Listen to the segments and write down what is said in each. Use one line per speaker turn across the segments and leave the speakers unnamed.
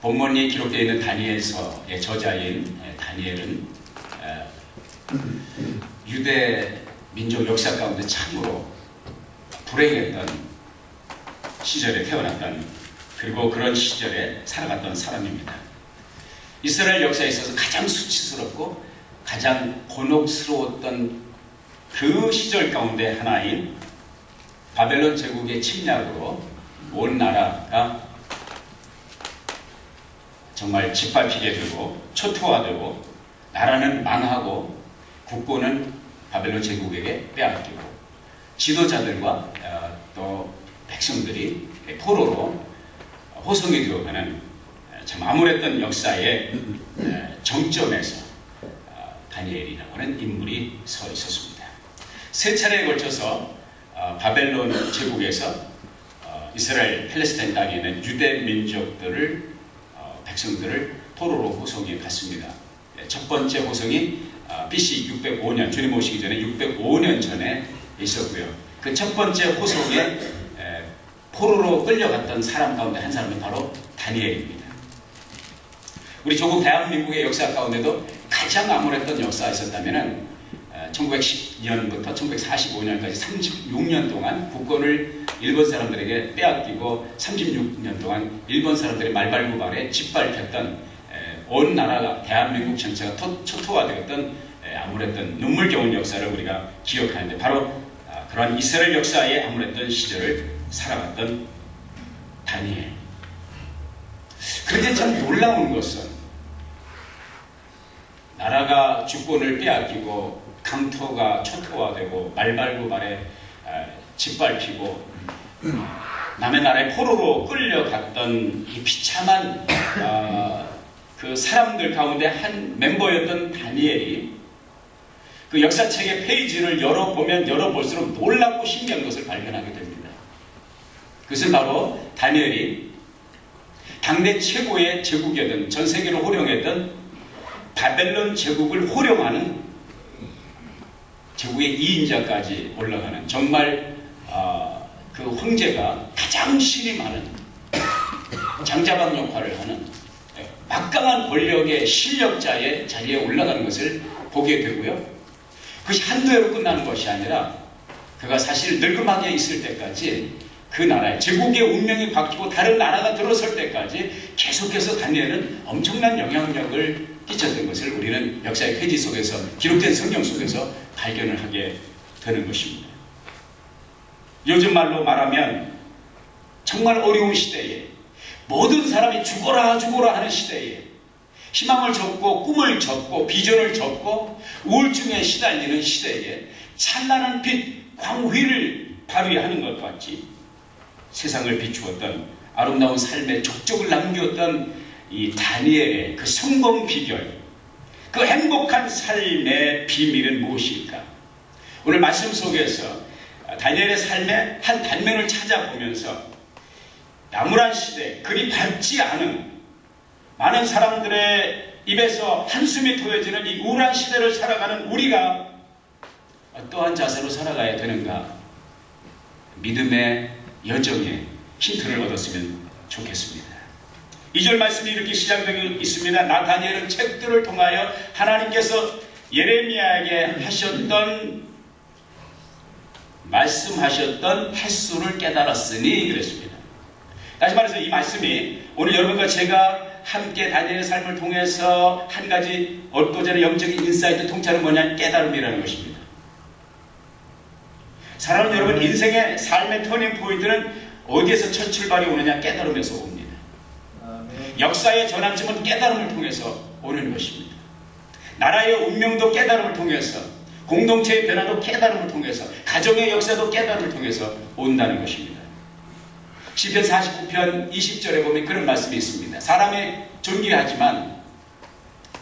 본문이 기록되어 있는 다니엘서의 저자인 다니엘은 유대 민족 역사 가운데 참으로 불행했던 시절에 태어났던, 그리고 그런 시절에 살아갔던 사람입니다. 이스라엘 역사에 있어서 가장 수치스럽고 가장 곤혹스러웠던 그 시절 가운데 하나인 바벨론 제국의 침략으로 온 나라가 정말 짓밟히게 되고 초토화되고 나라는 망하고 국고는 바벨론 제국에게 빼앗기고 지도자들과 또 백성들이 포로로 호송이 되어가는 참 암울했던 역사의 정점에서 다니엘이라고 하는 인물이 서 있었습니다. 세 차례에 걸쳐서 바벨론 제국에서 이스라엘 팔레스타인 땅에 있는 유대 민족들을 백성들을 포로로 호송해 갔습니다. 첫 번째 호송이 BC 605년, 주님 오시기 전에 605년 전에 있었고요. 그 첫 번째 호송에 포로로 끌려갔던 사람 가운데 한 사람이 바로 다니엘입니다. 우리 조국 대한민국의 역사 가운데도 가장 암울했던 역사가 있었다면 1910년부터 1945년까지 36년 동안 국권을 일본 사람들에게 빼앗기고 36년 동안 일본 사람들의 말발굽발에 짓밟혔던 온 나라가 대한민국 전체가 초토화되었던 암울했던 눈물겨운 역사를 우리가 기억하는데, 바로 그러한 이스라엘 역사의 암울했던 시절을 살아갔던 다니엘. 그런데 참 놀라운 것은 나라가 주권을 빼앗기고 강토가 초토화되고 말발굽발에 짓밟히고 남의 나라의 포로로 끌려갔던 이 비참한 그 사람들 가운데 한 멤버였던 다니엘이 그 역사책의 페이지를 열어보면 열어볼수록 놀랍고 신기한 것을 발견하게 됩니다. 그것은 바로 다니엘이 당대 최고의 제국이었던, 전 세계로 호령했던 바벨론 제국을 호령하는 제국의 2인자까지 올라가는, 정말 그 황제가 가장 신임하는 장자방 역할을 하는 막강한 권력의 실력자의 자리에 올라가는 것을 보게 되고요. 그것이 한두 해로 끝나는 것이 아니라 그가 사실 늙음하게 있을 때까지 그 나라의 제국의 운명이 바뀌고 다른 나라가 들어설 때까지 계속해서 다니엘은 엄청난 영향력을 끼쳤던 것을 우리는 역사의 페이지 속에서, 기록된 성경 속에서 발견을 하게 되는 것입니다. 요즘 말로 말하면 정말 어려운 시대에, 모든 사람이 죽어라 죽어라 하는 시대에 희망을 접고 꿈을 접고 비전을 접고 우울증에 시달리는 시대에 찬란한 빛, 광휘를 발휘하는 것 같이 세상을 비추었던, 아름다운 삶의 족적을 남겼던 이 다니엘의 그 성공 비결, 그 행복한 삶의 비밀은 무엇일까? 오늘 말씀 속에서 다니엘의 삶의 한 단면을 찾아보면서 암울한 시대, 그리 밝지 않은, 많은 사람들의 입에서 한숨이 토해지는 이 우울한 시대를 살아가는 우리가 어떠한 자세로 살아가야 되는가, 믿음의 여정에 힌트를 얻었으면 좋겠습니다. 2절 말씀이 이렇게 시작되어 있습니다. 나다니엘은 책들을 통하여 하나님께서 예레미야에게 말씀하셨던 횟수를 깨달았으니 그랬습니다. 다시 말해서 이 말씀이 오늘 여러분과 제가 함께 다니엘의 삶을 통해서 한 가지 얻고자 하는 영적인 인사이트 통찰은 뭐냐? 깨달음이라는 것입니다. 사랑하는 여러분, 인생의 삶의 터닝 포인트는 어디에서 첫 출발이 오느냐? 깨달음에서 옵니다. 역사의 전환점은 깨달음을 통해서 오는 것입니다. 나라의 운명도 깨달음을 통해서, 공동체의 변화도 깨달음을 통해서, 가정의 역사도 깨달음을 통해서 온다는 것입니다. 시편 49편 20절에 보면 그런 말씀이 있습니다. 사람이 존귀하지만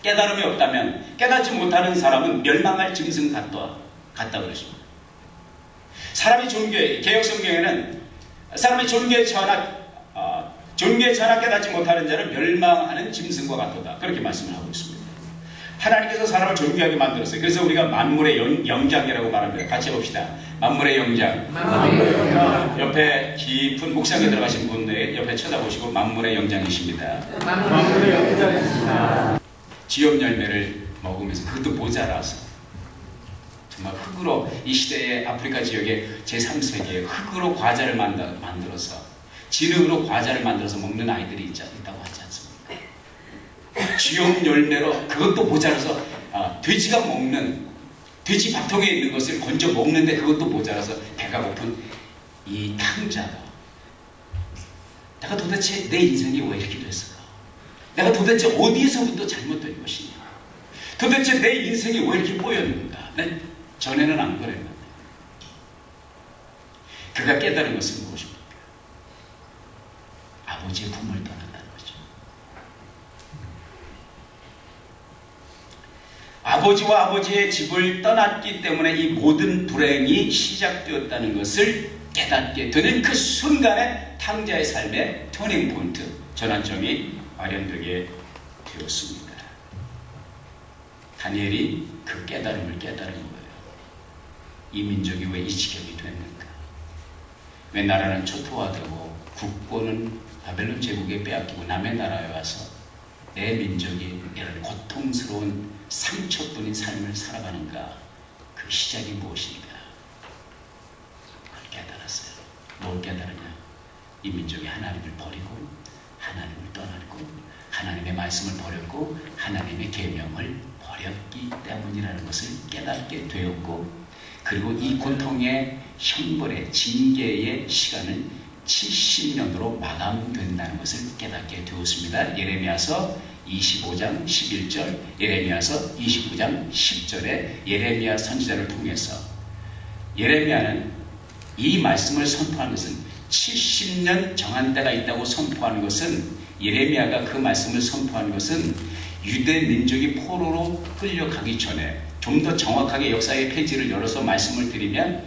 깨달음이 없다면 깨닫지 못하는 사람은 멸망할 짐승 같다 그러십니다. 사람이 존귀해, 개혁성경에는 사람이 존귀에 처하나 깨닫지 못하는 자는 멸망하는 짐승과 같도다, 그렇게 말씀을 하고 있습니다. 하나님께서 사람을 존귀하게 만들었어요. 그래서 우리가 만물의 영장이라고 말합니다. 같이 해봅시다. 만물의 영장. 옆에 깊은 묵상에 들어가신 분들 옆에 쳐다보시고 만물의 영장이십니다.
만물의 영장이십니다.
지엽 열매를 먹으면서 그것도 모자라서 정말 흙으로 이 시대의 아프리카 지역의 제3세기에 흙으로 과자를 만들어서 진흙으로 과자를 만들어서 먹는 아이들이 있다고 하지 않습니까? 지엽 열매로 그것도 모자라서 돼지가 먹는 돼지 밥통에 있는 것을 건져 먹는데 그것도 모자라서 배가 고픈 이 탕자가 내가 도대체 내 인생이 왜 이렇게 됐을까? 내가 도대체 어디에서부터 잘못된 것이냐? 도대체 내 인생이 왜 이렇게 꼬였는가? 난 전에는 안 그랬는데. 그가 깨달은 것은 무엇입니까? 아버지의 품을 떠난다는 거죠. 아버지와 아버지의 집을 떠났기 때문에 이 모든 불행이 시작되었다는 것을 깨닫게 되는 그 순간에 탕자의 삶의 터닝포인트, 전환점이 마련되게 되었습니다. 다니엘이 그 깨달음을 깨달은 거예요. 이 민족이 왜 이 지경이 됐는가? 왜 나라는 초토화되고 국권은 바벨론 제국에 빼앗기고 남의 나라에 와서 내 민족이 이런 고통스러운 상처뿐인 삶을 살아가는가? 그 시작이 무엇인가? 그걸 깨달았어요. 뭘 깨달으냐? 이 민족이 하나님을 버리고 하나님을 떠났고 하나님의 말씀을 버렸고 하나님의 계명을 버렸기 때문이라는 것을 깨닫게 되었고, 그리고 이 고통의 형벌의 징계의 시간은 70년으로 마감된다는 것을 깨닫게 되었습니다. 예레미야서 25장 11절, 예레미야서 29장 10절에 예레미야 선지자를 통해서 예레미야는 이 말씀을 선포한 것은 70년 정한 때가 있다고 선포하는 것은, 예레미야가 그 말씀을 선포하는 것은 유대 민족이 포로로 끌려가기 전에, 좀 더 정확하게 역사의 페이지를 열어서 말씀을 드리면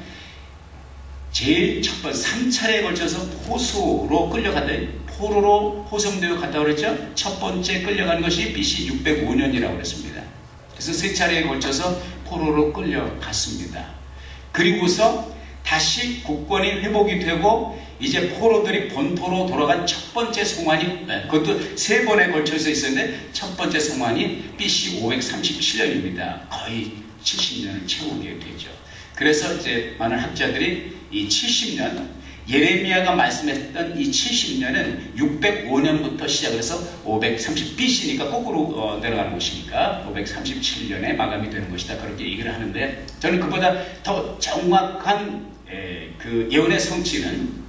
제일 첫 번 3차례에 걸쳐서 호소로 끌려갔다, 포로로 호송되어 갔다고 그랬죠. 첫 번째 끌려간 것이 BC 605년이라고 그랬습니다. 그래서 3차례에 걸쳐서 포로로 끌려갔습니다. 그리고서 다시 국권이 회복이 되고 이제 포로들이 본토로 돌아간 첫 번째 송환이, 그것도 3번에 걸쳐서 있었는데 첫 번째 송환이 BC 537년입니다. 거의 70년을 채우게 되죠. 그래서 이제 많은 학자들이 이 70년, 예레미야가 말씀했던 이 70년은 605년부터 시작을 해서 530 BC니까 거꾸로 내려가는 것이니까 537년에 마감이 되는 것이다, 그렇게 얘기를 하는데, 저는 그보다 더 정확한 그 예언의 성취는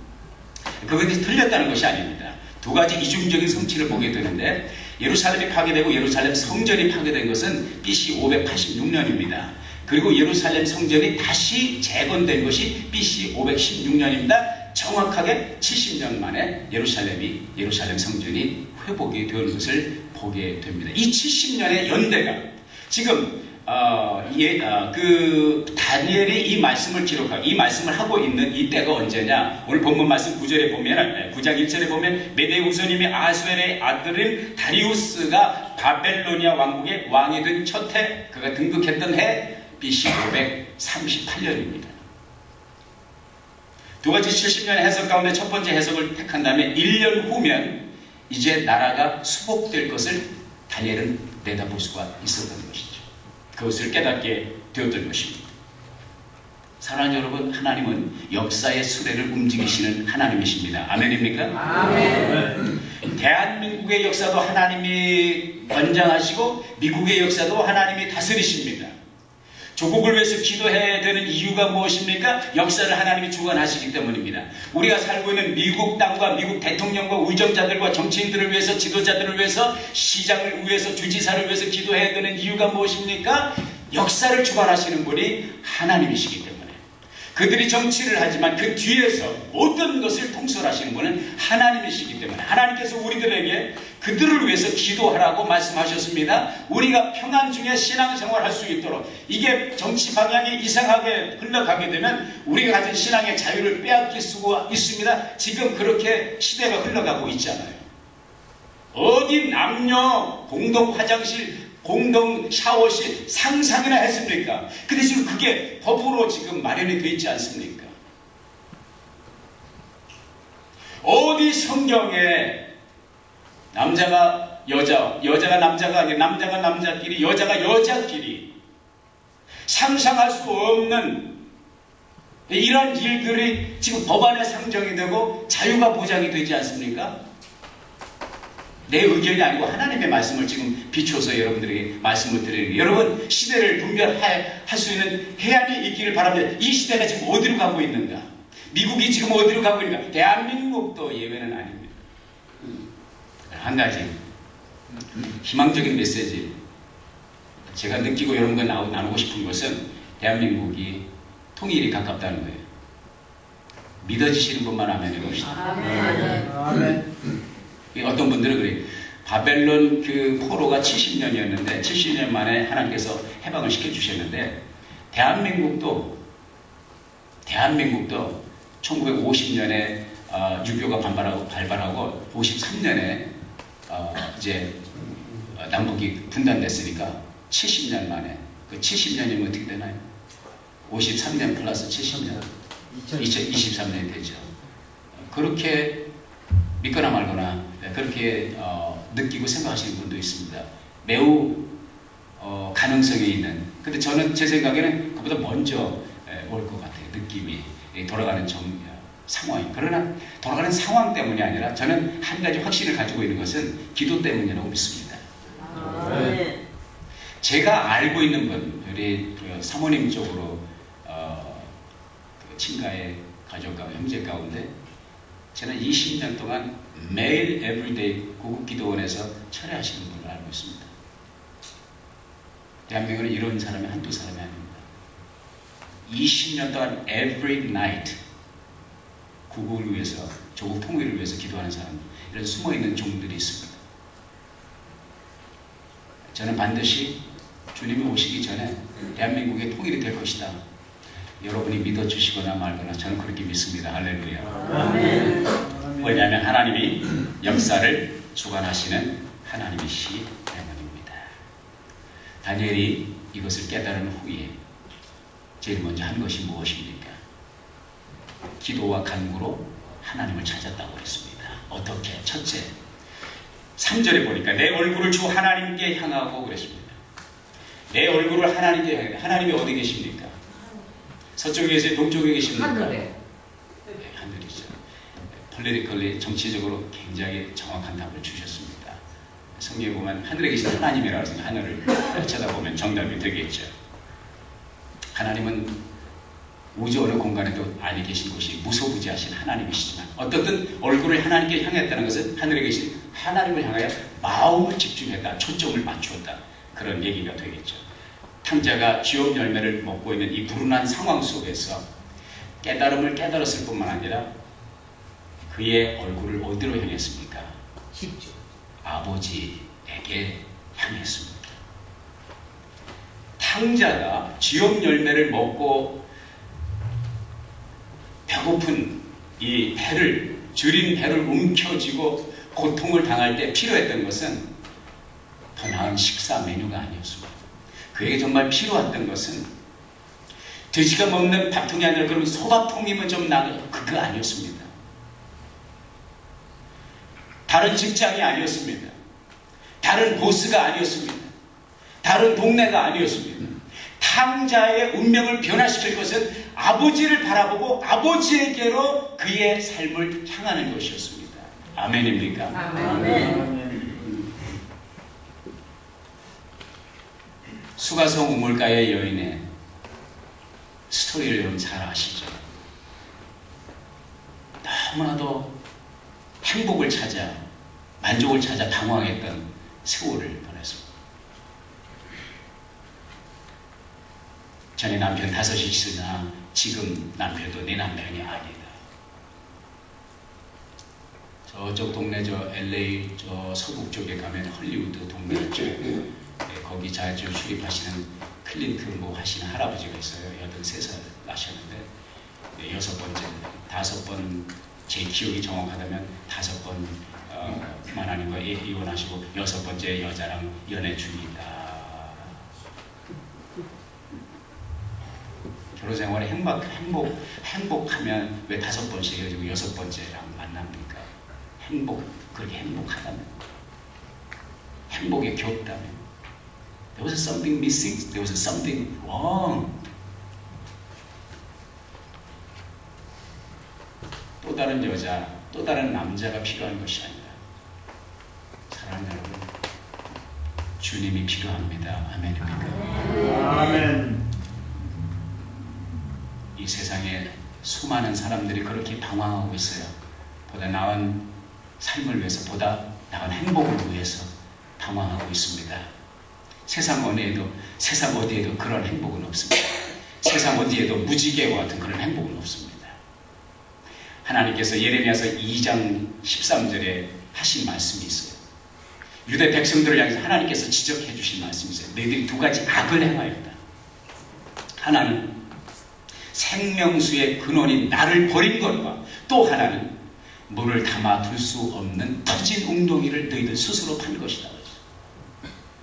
그것이 틀렸다는 것이 아닙니다. 두 가지 이중적인 성취를 보게 되는데, 예루살렘이 파괴되고 예루살렘 성전이 파괴된 것은 BC 586년입니다. 그리고 예루살렘 성전이 다시 재건된 것이 BC 516년입니다. 정확하게 70년 만에 예루살렘 성전이 회복이 되는 것을 보게 됩니다. 이 70년의 연대가 지금 그 다니엘이 이 말씀을 기록하고 이 말씀을 하고 있는 이 때가 언제냐? 오늘 본문 말씀 9절에 보면, 9장 1절에 보면 메데우스님이 아수엘의 아들인 다리우스가 바벨로니아 왕국의 왕이 된 첫 해, 그가 등극했던 해 BC 538년입니다. 두 가지 70년의 해석 가운데 첫 번째 해석을 택한 다음에 1년 후면 이제 나라가 수복될 것을 다니엘은 내다볼 수가 있었던 것이죠. 그것을 깨닫게 되었던 것입니다. 사랑하는 여러분, 하나님은 역사의 수레를 움직이시는 하나님이십니다. 아멘입니까? 아멘. 대한민국의 역사도 하나님이 관장하시고 미국의 역사도 하나님이 다스리십니다. 조국을 위해서 기도해야 되는 이유가 무엇입니까? 역사를 하나님이 주관하시기 때문입니다. 우리가 살고 있는 미국 땅과 미국 대통령과 의정자들과 정치인들을 위해서, 지도자들을 위해서, 시장을 위해서, 주지사를 위해서 기도해야 되는 이유가 무엇입니까? 역사를 주관하시는 분이 하나님이시기 때문에. 그들이 정치를 하지만 그 뒤에서 모든 것을 통솔하시는 분은 하나님이시기 때문에 하나님께서 우리들에게 그들을 위해서 기도하라고 말씀하셨습니다. 우리가 평안 중에 신앙생활을 할 수 있도록, 이게 정치 방향이 이상하게 흘러가게 되면 우리가 가진 신앙의 자유를 빼앗길 수가 있습니다. 지금 그렇게 시대가 흘러가고 있잖아요. 어디 남녀 공동 화장실 공동 샤워실 상상이나 했습니까? 근데 지금 그게 법으로 지금 마련이 되어 있지 않습니까? 어디 성경에 남자가 여자, 여자가 남자가 아니라 남자가 남자끼리, 여자가 여자끼리 상상할 수 없는 이런 일들이 지금 법안에 상정이 되고 자유가 보장이 되지 않습니까? 내 의견이 아니고 하나님의 말씀을 지금 비춰서 여러분들에게 말씀을 드리는, 여러분 시대를 분별할 수 있는 해안이 있기를 바랍니다. 이 시대가 지금 어디로 가고 있는가? 미국이 지금 어디로 가고 있는가? 대한민국도 예외는 아닙니다. 한 가지 희망적인 메시지 제가 느끼고 여러분과 나누고 싶은 것은 대한민국이 통일이 가깝다는 거예요. 믿어지시는 분만 하면 해봅시다.
아멘.
어떤 분들은 그래요. 바벨론 그 포로가 70년이었는데 70년 만에 하나님께서 해방을 시켜주셨는데 대한민국도 1950년에 유교가 발발하고 53년에 이제 남북이 분단됐으니까 70년 만에, 그 70년이면 어떻게 되나요? 53년 플러스 70년 2023년이 되죠. 그렇게 믿거나 말거나 그렇게 느끼고 생각하시는 분도 있습니다. 매우 가능성이 있는, 근데 저는 제 생각에는 그보다 먼저 올 것 같아요. 느낌이 돌아가는 상황이. 그러나 돌아가는 상황 때문이 아니라 저는 한 가지 확신을 가지고 있는 것은 기도 때문이라고 믿습니다.
네.
제가 알고 있는 분, 우리 사모님 쪽으로 친가의 가족과 형제 가운데 저는 20년 동안 매일 에브리데이 고급기도원에서 철회하시는 분을 알고 있습니다. 대한민국은 이런 사람이 한두 사람이 아닙니다. 20년 동안 every night 구국을 위해서, 조국 통일을 위해서 기도하는 사람, 이런 숨어있는 종들이 있습니다. 저는 반드시 주님이 오시기 전에 대한민국의 통일이 될 것이다. 여러분이 믿어주시거나 말거나 저는 그렇게 믿습니다. 할렐루야.
아멘.
왜냐하면 하나님이 역사를 주관하시는 하나님이시기 때문입니다. 다니엘이 이것을 깨달은 후에 제일 먼저 한 것이 무엇입니까? 기도와 간구로 하나님을 찾았다고 그랬습니다. 어떻게? 첫째, 3절에 보니까 내 얼굴을 주 하나님께 향하고 그랬습니다. 내 얼굴을 하나님께 향하고. 하나님이 어디 계십니까? 서쪽에 계세요? 동쪽에 계십니까?
하늘에.
네, 하늘이죠. 폴리티컬리 정치적으로 굉장히 정확한 답을 주셨습니다. 성경에 보면 하늘에 계신 하나님이라고 해서 하늘을 쳐다보면 정답이 되겠죠. 하나님은 우주 어느 공간에도 안에 계신 곳이 무소부지하신 하나님이시지만 어떻든 얼굴을 하나님께 향했다는 것은 하늘에 계신 하나님을 향하여 마음을 집중했다, 초점을 맞추었다, 그런 얘기가 되겠죠. 탕자가 쥐업 열매를 먹고 있는 이 불운한 상황 속에서 깨달음을 깨달았을 뿐만 아니라 그의 얼굴을 어디로 향했습니까? 아버지에게 향했습니다. 탕자가 쥐업 열매를 먹고 배고픈 이 배를, 줄인 배를 움켜쥐고 고통을 당할 때 필요했던 것은 더 나은 식사 메뉴가 아니었습니다. 그에게 정말 필요했던 것은 돼지가 먹는 밥통이 아니라 그런 소밥통이면 좀 나은 그거 아니었습니다. 다른 직장이 아니었습니다. 다른 보스가 아니었습니다. 다른 동네가 아니었습니다. 탕자의 운명을 변화시킬 것은 아버지를 바라보고 아버지에게로 그의 삶을 향하는 것이었습니다. 아멘입니까?
아멘.
수가성 우물가의 여인의 스토리를 여러분 잘 아시죠? 너무나도 행복을 찾아, 만족을 찾아 방황했던 세월을 보냈습니다. 전에 남편 5이 있으나 지금 남편도 내 남편이 아니다. 저쪽 동네, 저 LA 저 서북 쪽에 가면 헐리우드 동네 있죠. 거기 자주 출입하시는 클린트 뭐 하시는 할아버지가 있어요. 83살 나셨는데 5번, 제 기억이 정확하다면 5번 만나는 거에 이혼하시고 6번째 여자랑 연애 중이다. 결혼 생활에 행복하면 왜 5번씩 헤어지고 6번째랑 만납니까? 그렇게 행복하다면, 행복에 겹다면, there was something missing, there was something wrong. 또 다른 여자, 또 다른 남자가 필요한 것이 아니라, 사랑하는 여러분, 주님이 필요합니다. 아멘입니까?
아멘.
이 세상에 수많은 사람들이 그렇게 방황하고 있어요. 보다 나은 삶을 위해서, 보다 나은 행복을 위해서 방황하고 있습니다. 세상 어디에도 그런 행복은 없습니다. 세상 어디에도 무지개와 같은 그런 행복은 없습니다. 하나님께서 예레미야서 2장 13절에 하신 말씀이 있어요. 유대 백성들을 향해서 하나님께서 지적해 주신 말씀이 있어요. 너희들이 2가지 악을 행하였다. 하나는 생명수의 근원인 나를 버린 것과, 또 하나는 물을 담아둘 수 없는 터진 웅덩이를 너희들 스스로 판 것이다.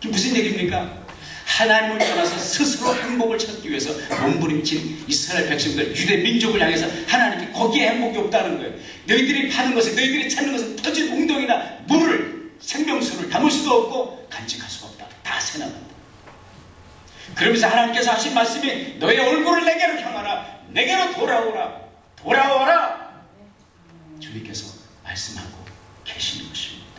그게 무슨 얘기입니까? 하나님을 떠나서 스스로 행복을 찾기 위해서 몸부림친 이스라엘 백성들, 유대 민족을 향해서 하나님께 거기에 행복이 없다는 거예요. 너희들이 파는 것은, 너희들이 찾는 것은 터진 웅덩이나 물을, 생명수를 담을 수도 없고 간직할 수가 없다. 다 새나간다. 그러면서 하나님께서 하신 말씀이 너의 얼굴을 내게로 향하라, 내게로 돌아오라, 돌아오라. 주님께서 말씀하고 계시는 것입니다.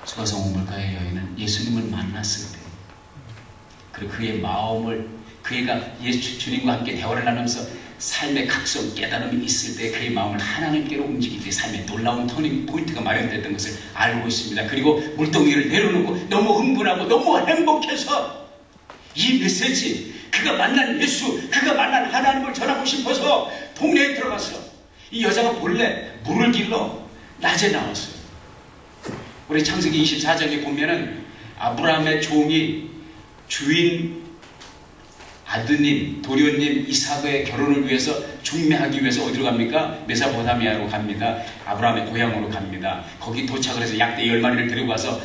수가성 우물가의 여인은 예수님을 만났을 때, 그리고 그의 마음을, 그가 주님과 함께 대화를 나누면서 삶의 각성, 깨달음이 있을 때 그의 마음을 하나님께로 움직일 때 삶의 놀라운 터닝 포인트가 마련됐던 것을 알고 있습니다. 그리고 물동이를 내려놓고 너무 흥분하고 너무 행복해서 이 메시지, 그가 만난 예수, 그가 만난 하나님을 전하고 싶어서 동네에 들어갔어. 이 여자가 본래 물을 길러 낮에 나왔어요. 우리 창세기 24장에 보면은 아브라함의 종이 주인 아드님, 도련님 이삭의 결혼을 위해서 중매하기 위해서 어디로 갑니까? 메소포타미아로 갑니다. 아브라함의 고향으로 갑니다. 거기 도착을 해서 약대 10마리를 데리고 와서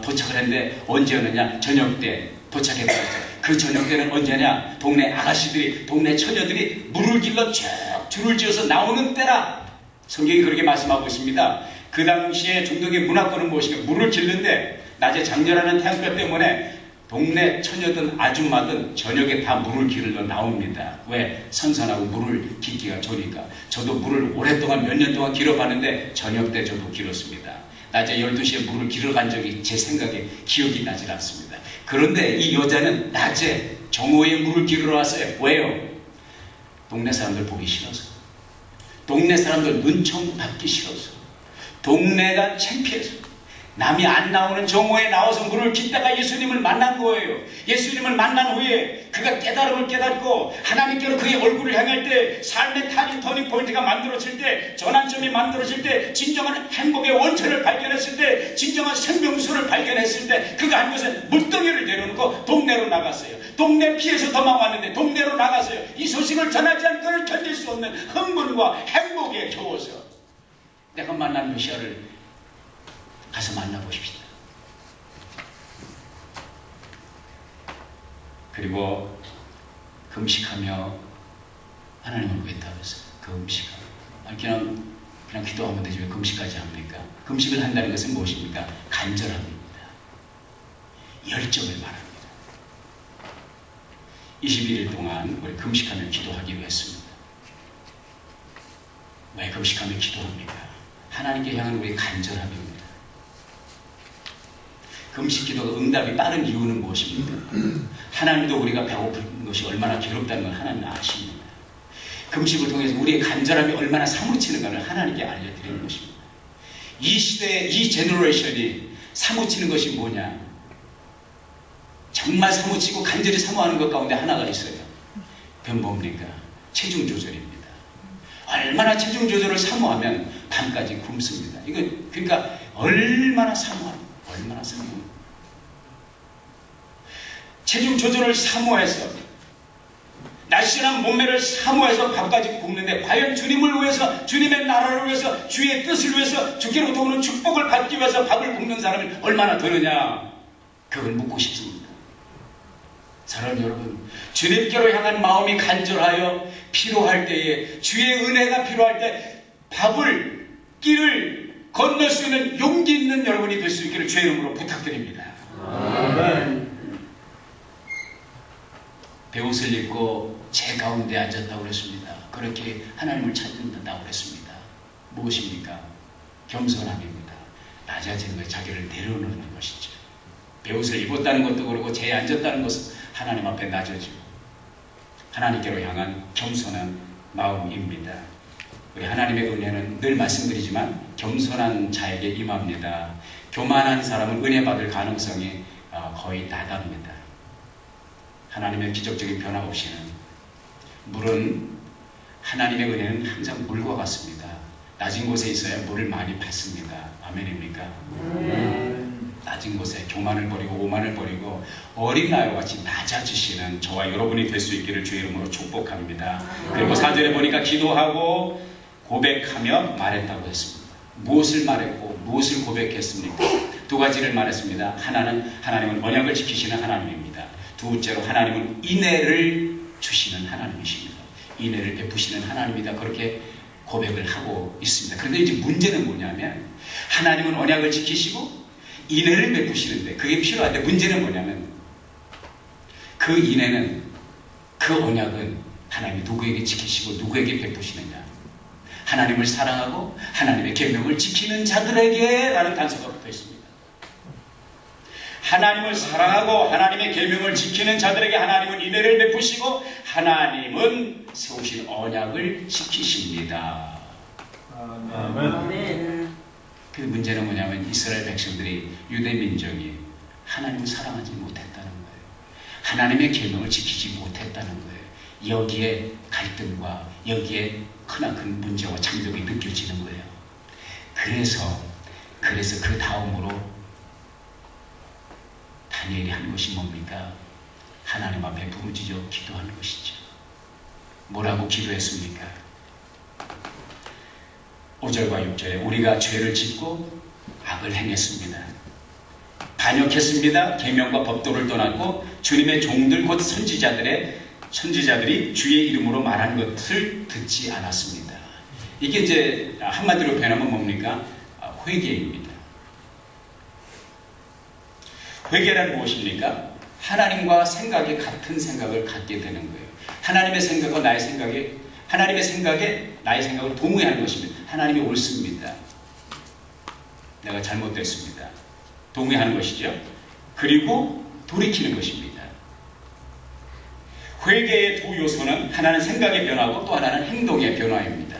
도착을 했는데 언제였느냐? 저녁 때 도착했다. 그 저녁 때는 언제냐? 동네 아가씨들이, 동네 처녀들이 물을 길러 쭉 줄을 지어서 나오는 때라. 성경이 그렇게 말씀하고 있습니다. 그 당시에 중동의 문화권은 무엇인가? 물을 길는데 낮에 장렬하는 태양볕 때문에 동네 처녀든 아줌마든 저녁에 다 물을 길러 나옵니다. 왜? 선선하고 물을 길기가 좋으니까. 저도 물을 오랫동안 몇 년 동안 길어봤는데 저녁 때 저도 길었습니다. 낮에 12시에 물을 길어 간 적이 제 생각에 기억이 나질 않습니다. 그런데 이 여자는 낮에 정오에 물을 길러 왔어요. 왜요? 동네 사람들 보기 싫어서, 동네 사람들 눈총 받기 싫어서, 동네가 창피해서, 남이 안 나오는 정오에 나와서 물을 깃다가 예수님을 만난 거예요. 예수님을 만난 후에 그가 깨달음을 깨닫고 하나님께로 그의 얼굴을 향할 때, 삶의 터닝 포인트가 만들어질 때, 전환점이 만들어질 때, 진정한 행복의 원천을 발견했을 때, 진정한 생명수를 발견했을 때, 그가 한 것은 물덩이를 내려놓고 동네로 나갔어요. 동네 피해서 도망왔는데 동네로 나갔어요. 이 소식을 전하지 않고 를 견딜 수 없는 흥분과 행복에 겨워서 내가 만난 메시아를 가서 만나보십시다. 그리고 금식하며 하나님을 구했다 그랬어요. 금식하며. 그냥 기도하면 되지 왜 금식까지 합니까? 금식을 한다는 것은 무엇입니까? 간절함입니다. 열정을 말합니다. 21일 동안 우리 금식하며 기도하기로 했습니다. 왜 금식하며 기도합니까? 하나님께 향한 우리의 간절함입니다. 금식 기도가 응답이 빠른 이유는 무엇입니까? 하나님도 우리가 배고픈 것이 얼마나 괴롭다는 걸 하나님은 아십니다. 금식을 통해서 우리의 간절함이 얼마나 사무치는가를 하나님께 알려드리는 것입니다. 이 시대의 이 제너레이션이 사무치는 것이 뭐냐? 정말 사무치고 간절히 사모하는 것 가운데 하나가 있어요. 그건 뭡니까? 체중 조절입니다. 얼마나 체중 조절을 사모하면 밤까지 굶습니다. 이거 그러니까 얼마나 사모하는, 얼마나 사모하는. 체중 조절을 사모해서, 날씬한 몸매를 사모해서 밥까지 굶는데 과연 주님을 위해서, 주님의 나라를 위해서, 주의 뜻을 위해서, 주께로부터 오는 축복을 받기 위해서 밥을 굶는 사람이 얼마나 되느냐? 그걸 묻고 싶습니다. 저는 여러분 주님께로 향한 마음이 간절하여 필요할 때에 주의 은혜가 필요할 때 밥을 길을 건널 수 있는 용기 있는 여러분이 될 수 있기를 주의 이름으로 부탁드립니다.
아멘.
베옷을 입고 제 가운데 앉았다고 그랬습니다. 그렇게 하나님을 찾는다고 그랬습니다. 무엇입니까? 겸손함입니다. 낮아지는 것, 자기를 내려놓는 것이죠. 베옷을 입었다는 것도 그렇고 제에 앉았다는 것은 하나님 앞에 낮아지고 하나님께로 향한 겸손한 마음입니다. 우리 하나님의 은혜는 늘 말씀드리지만 겸손한 자에게 임합니다. 교만한 사람은 은혜 받을 가능성이 거의 낮답니다. 하나님의 기적적인 변화 없이는 물은 하나님의 은혜는 항상 물과 같습니다. 낮은 곳에 있어야 물을 많이 받습니다. 아멘입니까? 낮은 곳에 교만을 버리고 오만을 버리고 어린 아이와 같이 낮아지시는 저와 여러분이 될 수 있기를 주의 이름으로 축복합니다. 그리고 4절에 보니까 기도하고 고백하며 말했다고 했습니다. 무엇을 말했고 무엇을 고백했습니까? 두 가지를 말했습니다. 하나는 하나님은 언약을 지키시는 하나님입니다. 둘째로 하나님은 인애를 주시는 하나님이십니다. 인애를 베푸시는 하나님이다. 그렇게 고백을 하고 있습니다. 그런데 이제 문제는 뭐냐면 하나님은 언약을 지키시고 인애를 베푸시는데 그게 필요한데 문제는 뭐냐면 그 인애는 그 언약은 하나님이 누구에게 지키시고 누구에게 베푸시느냐. 하나님을 사랑하고 하나님의 계명을 지키는 자들에게 라는 단서가 붙어 있습니다. 하나님을 사랑하고 하나님의 계명을 지키는 자들에게 하나님은 인애를 베푸시고 하나님은 세우신 언약을 지키십니다.
아멘.
그 문제는 뭐냐면 이스라엘 백성들이 유대 민족이 하나님을 사랑하지 못했다는 거예요. 하나님의 계명을 지키지 못했다는 거예요. 여기에 갈등과 여기에 크나큰 문제와 장벽이 느껴지는 거예요. 그래서 그 다음으로 다니엘이 한 것이 뭡니까? 하나님 앞에 부르짖어 기도하는 것이죠. 뭐라고 기도했습니까? 5절과 6절에 우리가 죄를 짓고 악을 행했습니다. 반역했습니다. 계명과 법도를 떠났고 주님의 종들 곧 선지자들이 주의 이름으로 말한 것을 듣지 않았습니다. 이게 이제 한마디로 변하면 뭡니까? 회개입니다. 회개란 무엇입니까? 하나님과 생각이 같은 생각을 갖게 되는 거예요. 하나님의 생각과 나의 생각에 하나님의 생각에 나의 생각을 동의하는 것입니다. 하나님이 옳습니다. 내가 잘못됐습니다. 동의하는 것이죠. 그리고 돌이키는 것입니다. 회개의 두 요소는 하나는 생각의 변화고 또 하나는 행동의 변화입니다.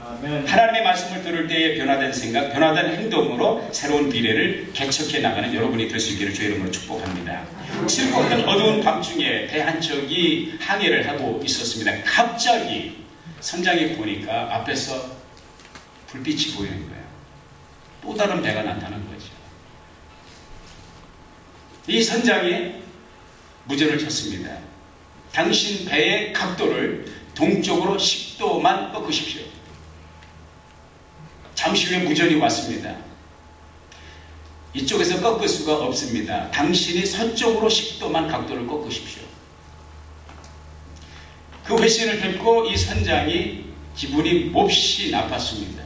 아멘.
하나님의 말씀을 들을 때에 변화된 생각, 변화된 행동으로 새로운 미래를 개척해 나가는 여러분이 될 수 있기를 주의 이름으로 축복합니다. 칠곡은 어두운 밤중에 배 한 척이 항해를 하고 있었습니다. 갑자기 선장이 보니까 앞에서 불빛이 보이는 거예요. 또 다른 배가 나타난 거죠. 이 선장이 무전을 쳤습니다. 당신 배의 각도를 동쪽으로 10도만 꺾으십시오. 잠시 후에 무전이 왔습니다. 이쪽에서 꺾을 수가 없습니다. 당신이 서쪽으로 10도만 각도를 꺾으십시오. 그 회신을 듣고 이 선장이 기분이 몹시 나빴습니다.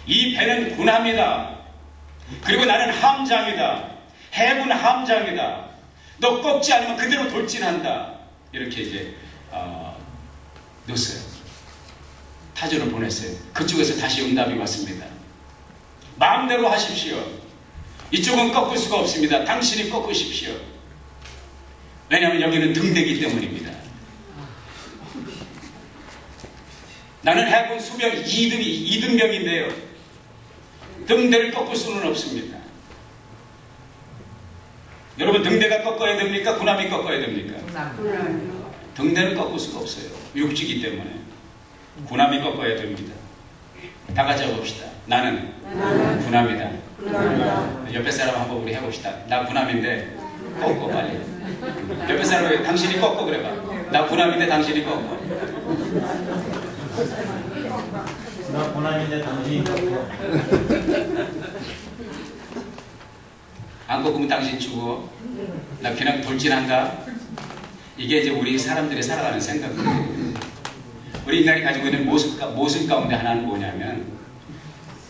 이 배는 군함이다. 그리고 나는 함장이다. 해군 함장이다. 너 꺾지 않으면 그대로 돌진한다. 이렇게 이제 넣었어요. 타조를 보냈어요. 그쪽에서 다시 응답이 왔습니다. 마음대로 하십시오. 이쪽은 꺾을 수가 없습니다. 당신이 꺾으십시오. 왜냐하면 여기는 등대기 때문입니다. 나는 해군 수병 2등병인데요. 등대를 꺾을 수는 없습니다. 여러분 등대가 꺾어야 됩니까? 군함이 꺾어야 됩니까? 등대는 꺾을 수가 없어요. 육지기 때문에. 군함이 꺾어야 됩니다. 다 같이 해봅시다. 나는 군함이다. 옆에 사람 한번 우리 해봅시다. 나 군함인데 꺾어 빨리. 옆에 사람에게 당신이 꺾어 그래봐. 나 군함인데 당신이 꺾어.
나 고난인데 당신이 꺾어.
안 꺾으면 당신 죽어. 나 그냥 돌진한다. 이게 이제 우리 사람들이 살아가는 생각이에요. 우리 인간이 가지고 있는 모습 가운데 하나는 뭐냐면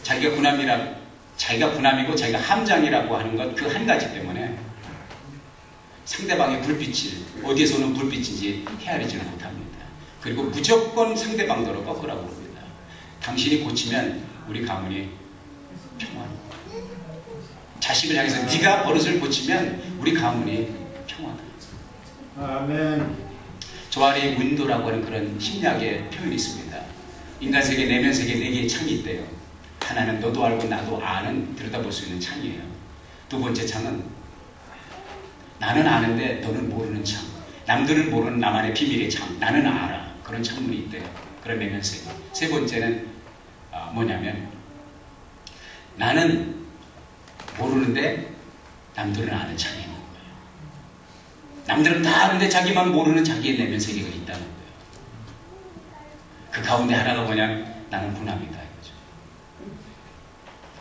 자기가 군함이고 자기가 함장이라고 하는 것 그 한 가지 때문에 상대방의 불빛을 어디에서 오는 불빛인지 헤아리지를 못합니다. 그리고 무조건 상대방대로 꺾으라고 합니다. 당신이 고치면 우리 가문이 평화로. 자식을 향해서 네가 버릇을 고치면 우리 가문이 평화다.
아멘.
저 아래에 윈도라고 하는 그런 심리학의 표현이 있습니다. 인간 세계, 내면 세계 4개의 창이 있대요. 하나는 너도 알고 나도 아는 들여다볼 수 있는 창이에요. 두 번째 창은 나는 아는데 너는 모르는 창. 남들은 모르는 나만의 비밀의 창. 나는 알아. 그런 창문이 있대요. 그런 내면 세계. 세 번째는 뭐냐면 나는 모르는데 남들은 아는 창이 있는 거예요. 남들은 다 아는데 자기만 모르는 자기의 내면 세계가 있다는 거예요. 그 가운데 하나가 뭐냐면 나는 군함이다 이거죠.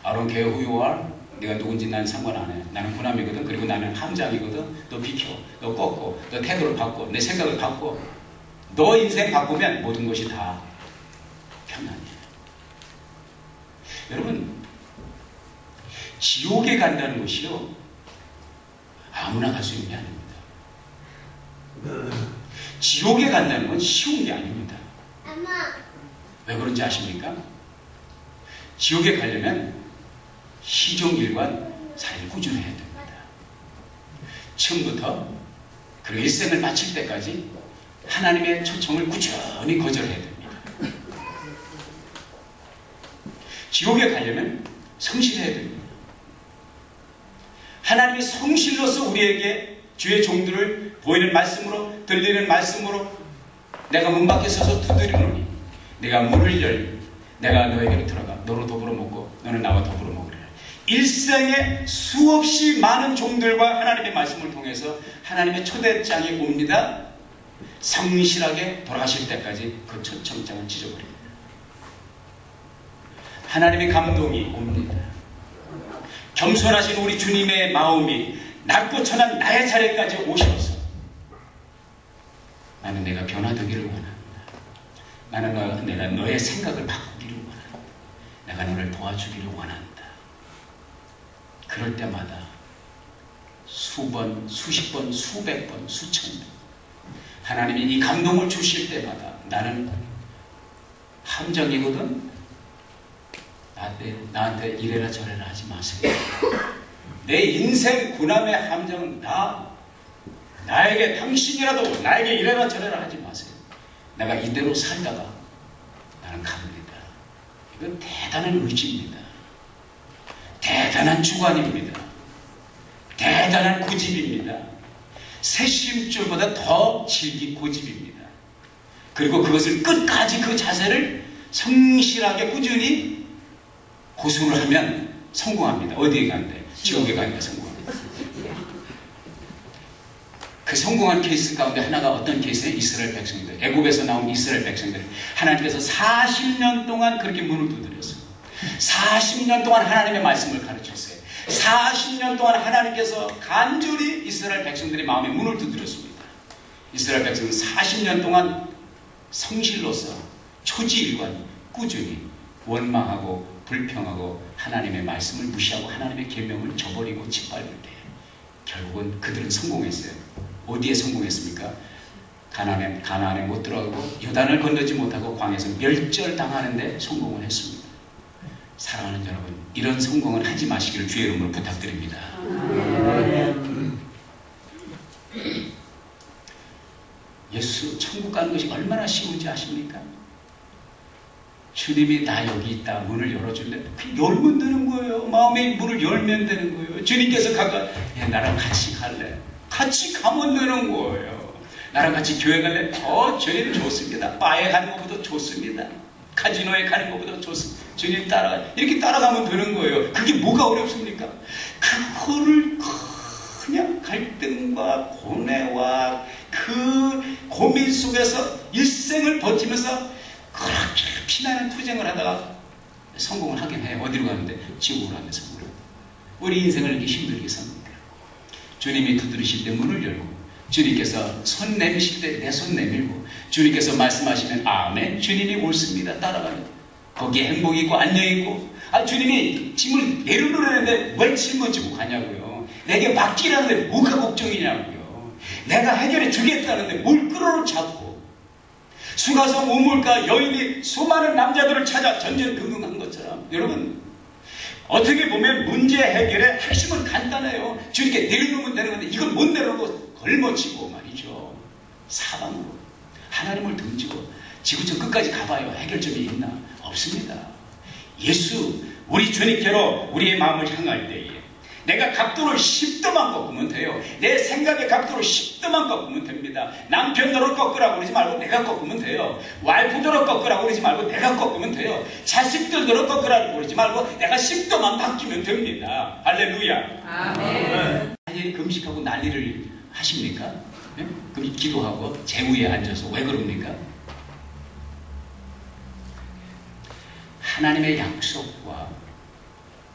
I don't care who you are. 네가 누군지 난 상관 안 해. 나는 군함이거든. 그리고 나는 함장이거든. 너 비켜. 너 꺾고. 너 태도를 바꿔. 내 생각을 바꿔. 너 인생 바꾸면 모든 것이 다 편안해. 여러분, 지옥에 간다는 것이요 아무나 갈 수 있는 게 아닙니다. 지옥에 간다는 건 쉬운 게 아닙니다. 왜 그런지 아십니까? 지옥에 가려면 시종일관 잘 꾸준해야 됩니다. 처음부터 그리고 일생을 마칠 때까지 하나님의 초청을 꾸준히 거절해야 됩니다. 지옥에 가려면 성실해야 됩니다. 하나님이 성실로서 우리에게 주의 종들을 보이는 말씀으로 들리는 말씀으로 내가 문 밖에 서서 두드리노니 내가 문을 열 내가 너에게로 들어가 너로 더불어 먹고 너는 나와 더불어 먹으리라. 일생에 수없이 많은 종들과 하나님의 말씀을 통해서 하나님의 초대장이 옵니다. 성실하게 돌아가실 때까지 그 초청장을 찢어버립니다. 하나님의 감동이 옵니다. 겸손하신 우리 주님의 마음이 낮고 천한 나의 자리까지 오셔서 나는 내가 변화되기를 원한다. 나는 내가 너의 생각을 바꾸기를 원한다. 내가 너를 도와주기를 원한다. 그럴 때마다 수번, 수십 번, 수백 번, 수천 번 하나님이 이 감동을 주실 때마다 나는 함정이거든. 나한테 이래라 저래라 하지 마세요. 내 인생 군함의 함정은 나에게 당신이라도 나에게 이래라 저래라 하지 마세요. 내가 이대로 살다가 나는 갑니다. 이건 대단한 의지입니다. 대단한 주관입니다. 대단한 고집입니다. 새심줄보다 더 질긴 고집입니다. 그리고 그것을 끝까지 그 자세를 성실하게 꾸준히 고수를 하면 성공합니다. 어디에 가는데? 지옥에 가니까 성공합니다. 그 성공한 케이스 가운데 하나가 어떤 케이스예요? 이스라엘 백성들. 애굽에서 나온 이스라엘 백성들. 하나님께서 40년 동안 그렇게 문을 두드렸어요. 40년 동안 하나님의 말씀을 가르쳤어요. 40년 동안 하나님께서 간절히 이스라엘 백성들의 마음에 문을 두드렸습니다. 이스라엘 백성은 40년 동안 성실로서 초지일관 꾸준히 원망하고 불평하고 하나님의 말씀을 무시하고 하나님의 계명을 저버리고 짓밟을 때 결국은 그들은 성공했어요. 어디에 성공했습니까? 가나안에 못 들어가고 요단을 건너지 못하고 광야에서 멸절당하는데 성공을 했습니다. 사랑하는 여러분, 이런 성공을 하지 마시기를 주의 이름으로 부탁드립니다. 예수 천국 가는 것이 얼마나 쉬운지 아십니까? 주님이 나 여기 있다 문을 열어줄래? 열면 되는 거예요. 마음의 문을 열면 되는 거예요. 주님께서 나랑 같이 갈래? 같이 가면 되는 거예요. 나랑 같이 교회 갈래? 주님 좋습니다. 바에 가는 것보다 좋습니다. 카지노에 가는 것보다 좋습니다. 주님 이렇게 따라가면 되는 거예요. 그게 뭐가 어렵습니까? 그거를 그냥 갈등과 고뇌와 그 고민 속에서 일생을 버티면서 그렇게 피나는 투쟁을 하다가 성공을 하긴 해요. 어디로 가는데? 지옥으로 가면 성공을. 우리 인생을 이렇게 힘들게 삽니다. 주님이 두드리실 때 문을 열고, 주님께서 손 내미실 때 내 손 내밀고, 주님께서 말씀하시면 아멘, 주님이 옳습니다 따라가는, 거기에 행복이 있고 안녕이 있고, 주님이 짐을 내려놓으려는데 뭘 짊어지고 가냐고요. 내게 맡기라는데 뭐가 걱정이냐고요. 내가 해결해 주겠다는데 뭘 끌어놓자고. 수가성 우물가 여인이 수많은 남자들을 찾아 전전긍긍한 것처럼, 여러분 어떻게 보면 문제 해결의 핵심은 간단해요. 주님께 내려놓으면 되는 건데 이걸 못 내려놓고 걸머치고 말이죠. 사방으로 하나님을 등지고 지구촌 끝까지 가봐요. 해결점이 있나? 없습니다. 예수, 우리 주님께로 우리의 마음을 향할 때에 내가 각도를 10도만 꺾으면 돼요. 내 생각의 각도를 10도만 꺾으면 됩니다. 남편 너를 꺾으라고 그러지 말고 내가 꺾으면 돼요. 와이프 너를 꺾으라고 그러지 말고 내가 꺾으면 돼요. 자식들 너를 꺾으라고 그러지 말고 내가 10도만 바뀌면 됩니다. 할렐루야.
아멘.
아니, 금식하고 난리를 하십니까? 네? 그럼 기도하고 제우에 앉아서 왜 그럽니까? 하나님의 약속과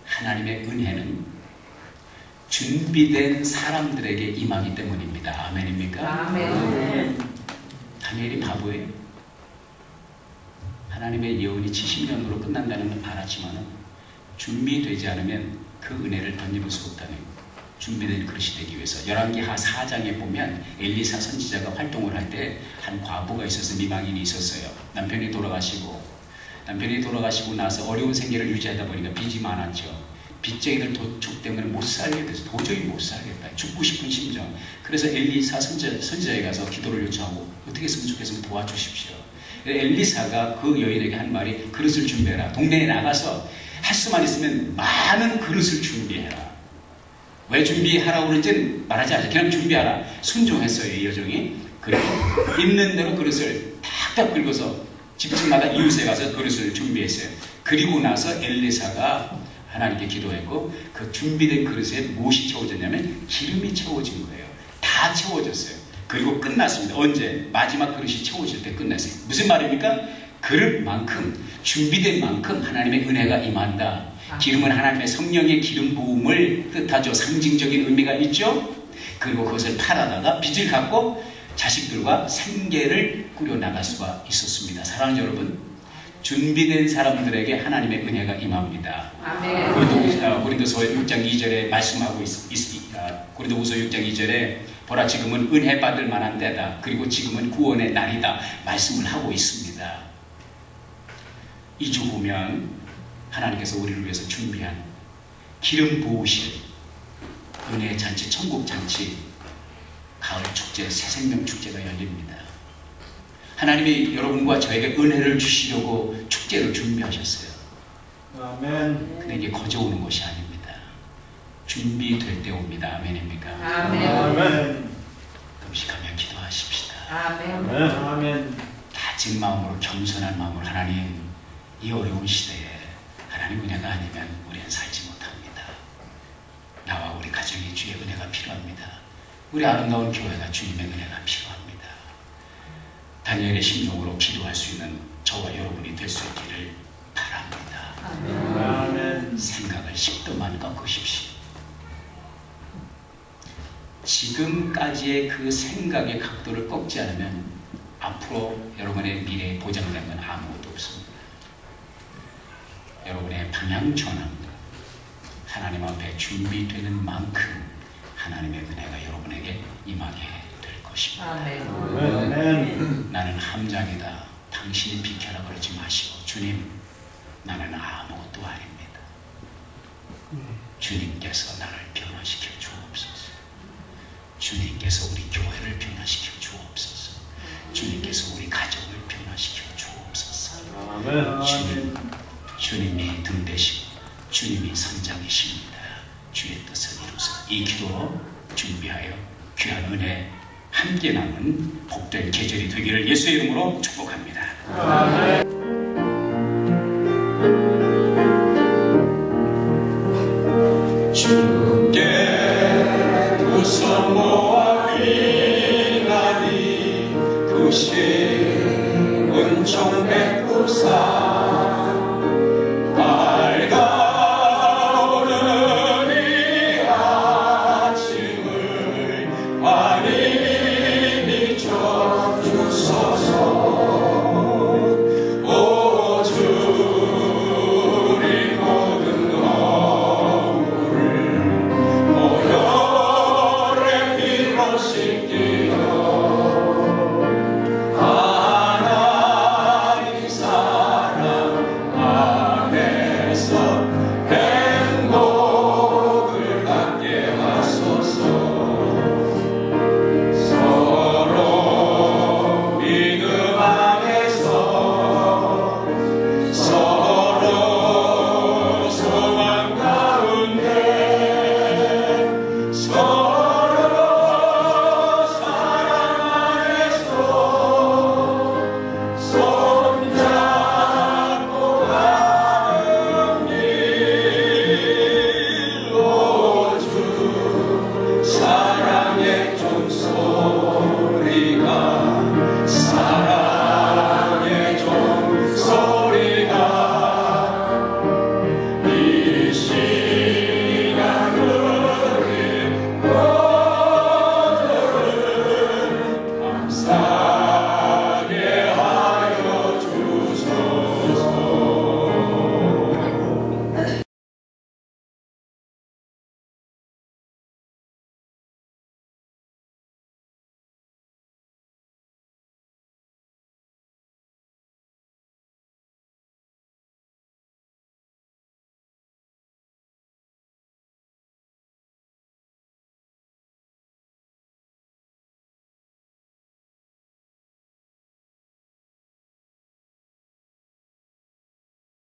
하나님의 은혜는 준비된 사람들에게 임하기 때문입니다. 아멘입니까?
아멘.
다니엘이 바보예요. 하나님의 예언이 70년으로 끝난다는 건 알았지만 준비되지 않으면 그 은혜를 덧입을 수 없다는 거예요. 준비된 그릇이 되기 위해서. 열왕기하 4장에 보면 엘리사 선지자가 활동을 할 때 한 과부가 있어서 미망인이 있었어요. 남편이 돌아가시고 나서 어려운 생계를 유지하다 보니까 빚이 많았죠. 빚쟁이들 도축 때문에 못 살게 돼서 도저히 못 살겠다. 죽고 싶은 심정. 그래서 엘리사 선지자에 가서 기도를 요청하고 어떻게 했으면 좋겠으면 도와주십시오. 엘리사가 그 여인에게 한 말이 그릇을 준비해라. 동네에 나가서 할 수만 있으면 많은 그릇을 준비해라. 왜 준비하라고 그런지는 말하지 않아요. 그냥 준비하라. 순종했어요, 이 여정이. 그리고 있는 대로 그릇을 탁탁 긁어서 집집마다 이웃에 가서 그릇을 준비했어요. 그리고 나서 엘리사가 하나님께 기도했고 그 준비된 그릇에 무엇이 채워졌냐면 기름이 채워진 거예요. 다 채워졌어요. 그리고 끝났습니다. 언제? 마지막 그릇이 채워질 때 끝났어요. 무슨 말입니까? 그릇만큼, 준비된 만큼 하나님의 은혜가 임한다. 기름은 하나님의 성령의 기름 부음을 뜻하죠. 상징적인 의미가 있죠. 그리고 그것을 팔아다가 빚을 갚고 자식들과 생계를 꾸려나갈 수가 있었습니다. 사랑하는 여러분, 준비된 사람들에게 하나님의 은혜가 임합니다.
아멘.
고린도서 6장 2절에 말씀하고 있습니다. 고린도후서 6장 2절에 보라 지금은 은혜 받을 만한 때다. 그리고 지금은 구원의 날이다. 말씀을 하고 있습니다. 2주 후면 하나님께서 우리를 위해서 준비한 기름 부으실 은혜의 잔치, 천국 잔치, 가을 축제, 새생명 축제가 열립니다. 하나님이 여러분과 저에게 은혜를 주시려고 축제를 준비하셨어요.
아멘.
근데 이게 거저 오는 것이 아닙니다. 준비될 때 옵니다. 아멘입니까?
아멘.
아멘.
금식하며 기도하십시다.
아멘.
아멘.
다진 마음으로, 겸손한 마음으로 하나님, 이 어려운 시대에 하나님 은혜가 아니면 우리는 살지 못합니다. 나와 우리 가정의 주의 은혜가 필요합니다. 우리 아름다운 교회가 주님의 은혜가 필요합니다. 다니엘의 심정으로 기도할 수 있는 저와 여러분이 될 수 있기를 바랍니다.
아멘.
생각을 10도만 꺾으십시오. 지금까지의 그 생각의 각도를 꺾지 않으면 앞으로 여러분의 미래에 보장된 건 아무것도 없습니다. 여러분의 방향 전환도 하나님 앞에 준비되는 만큼 하나님의 은혜가 여러분에게 임하게 될 것입니다.
아멘.
나는 함장이다. 당신이 비켜라 그러지 마시고 주님, 나는 아무것도 아닙니다. 주님께서 나를 변화시켜 주옵소서. 주님께서 우리 교회를 변화시켜 주옵소서. 주님께서 우리 가정을 변화시켜 주옵소서.
아멘.
주님이 등 대시고 주님이 선장이십니다. 주의 뜻을 이루소서. 이 기도로 준비하여 귀한 은혜 함께 나눈 복된 계절이 되기를 예수의 이름으로 축복합니다.
아멘.
주